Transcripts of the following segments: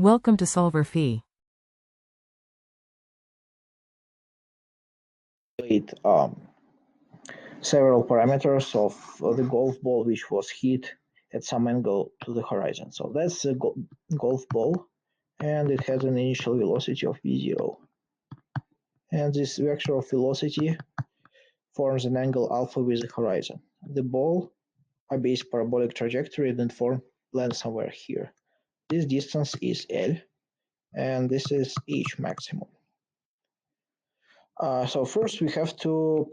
Welcome to solverfy. It several parameters of the golf ball which was hit at some angle to the horizon. So that's the golf ball, and it has an initial velocity of v0. And this vector of velocity forms an angle alpha with the horizon. The ball obeys parabolic trajectory and form lands somewhere here. This distance is L, and this is H maximum. So first we have to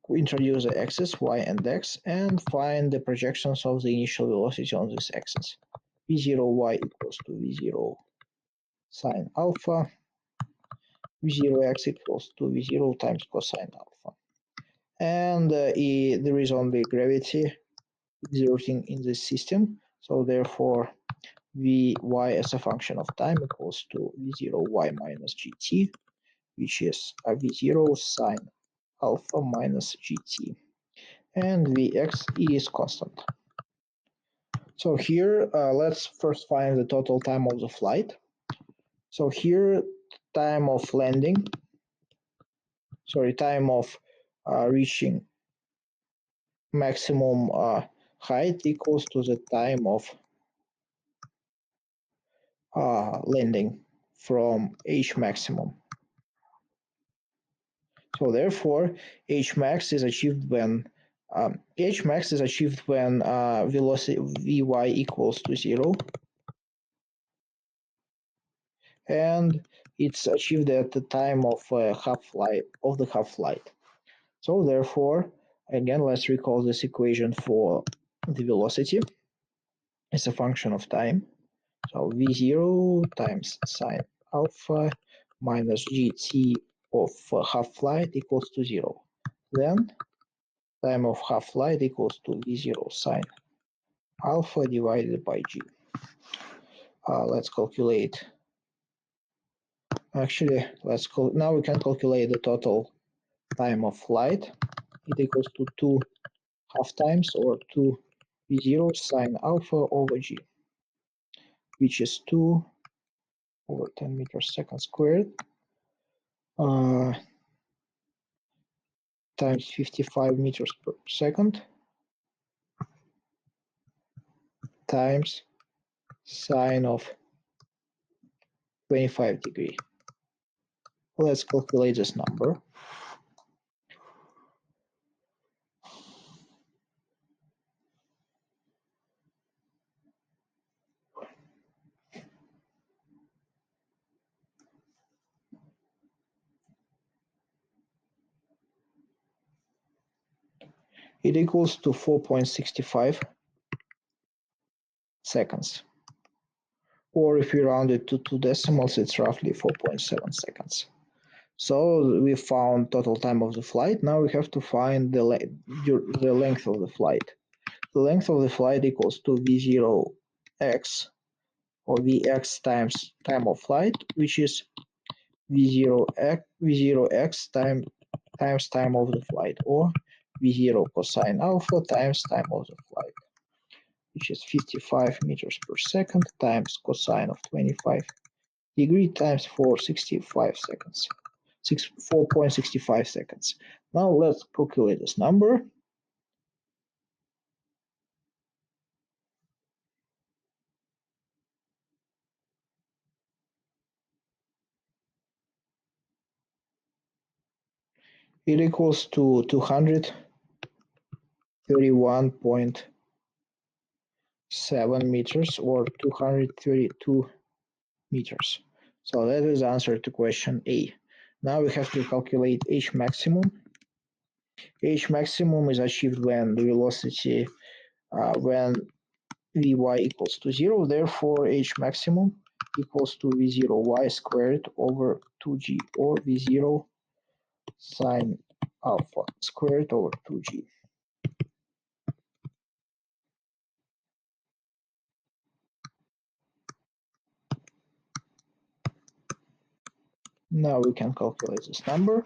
introduce the axis y and x and find the projections of the initial velocity on this axis. v0y equals to v0 sine alpha, v0x equals to v0 times cosine alpha. And there is only gravity exerting in this system, so therefore vy as a function of time equals to v0y minus gt, which is a v0 sine alpha minus gt, and vx is constant. So here, let's first find the total time of the flight. So here, time of reaching maximum height equals to the time of landing from H maximum. So therefore, H max is achieved when velocity Vy equals to 0, and it's achieved at the time of half flight. So therefore, again, let's recall this equation for the velocity as a function of time. So v0 times sine alpha minus gt of half flight equals to 0. Then time of half flight equals to v0 sine alpha divided by g. Let's calculate. Actually, now we can calculate the total time of flight. It equals to 2 half times, or 2 v0 sine alpha over g, which is 2 over 10 meters second squared times 55 meters per second times sine of 25 degree. Let's calculate this number. It equals to 4.65 seconds. Or if we round it to 2 decimals, it's roughly 4.7 seconds. So we found total time of the flight. Now we have to find the length of the flight. The length of the flight equals to v0x, or vx times time of flight, which is v0x times time of the flight, or v0 cosine alpha times time of the flight, which is 55 meters per second times cosine of 25 degree times 4.65 seconds. Now let's calculate this number. It equals to 231.7 meters, or 232 meters. So that is the answer to question A. Now we have to calculate H maximum. H maximum is achieved when the velocity, when Vy equals to 0. Therefore, H maximum equals to V0y squared over 2g, or V0 sine alpha squared over 2g. Now we can calculate this number.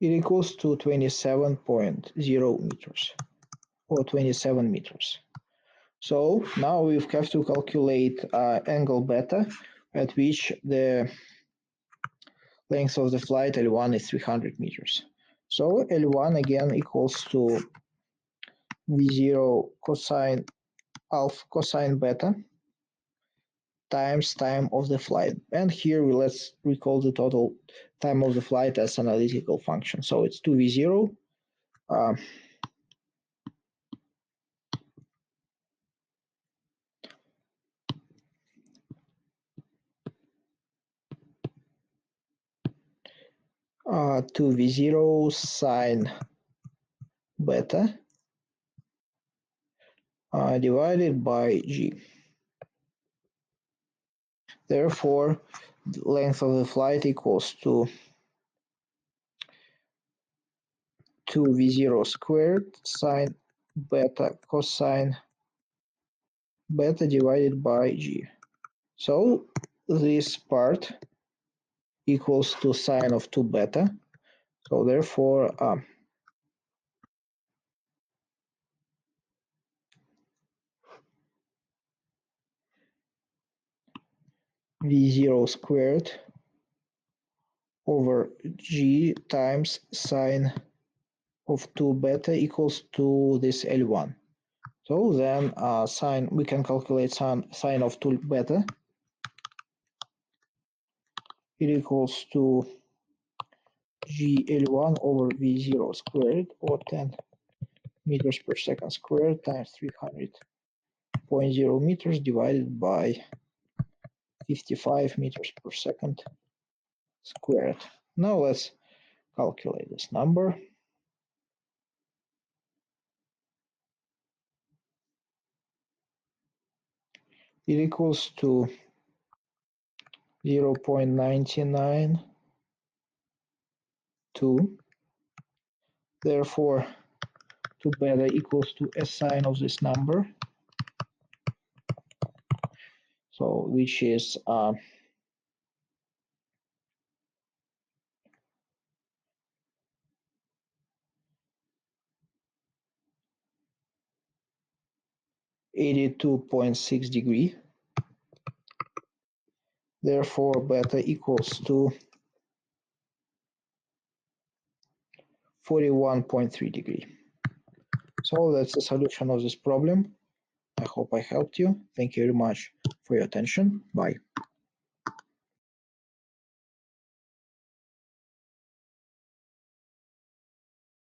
it equals to 27.0 meters or 27 meters. So now we have to calculate angle beta at which the length of the flight L1 is 300 meters. So L1 again equals to V0 cosine alpha cosine beta times time of the flight. And here let's recall the total time of the flight as analytical function. So it's 2V0 2V0 sine beta divided by G. Therefore, the length of the flight equals to 2V0 squared sine beta cosine beta divided by G. So this part equals to sine of 2 beta. So therefore, V0 squared over G times sine of 2 beta equals to this L1. So then sine, we can calculate sine of 2 beta. It equals to GL1 over V0 squared or 10 meters per second squared times 300.0 meters divided by 55 meters per second squared. Now let's calculate this number. It equals to 0.992. Therefore, 2 beta equals to a sine of this number. So which is 82.6 degree. Therefore, beta equals to 41.3 degree. So that's the solution of this problem. I hope I helped you. Thank you very much for your attention. Bye.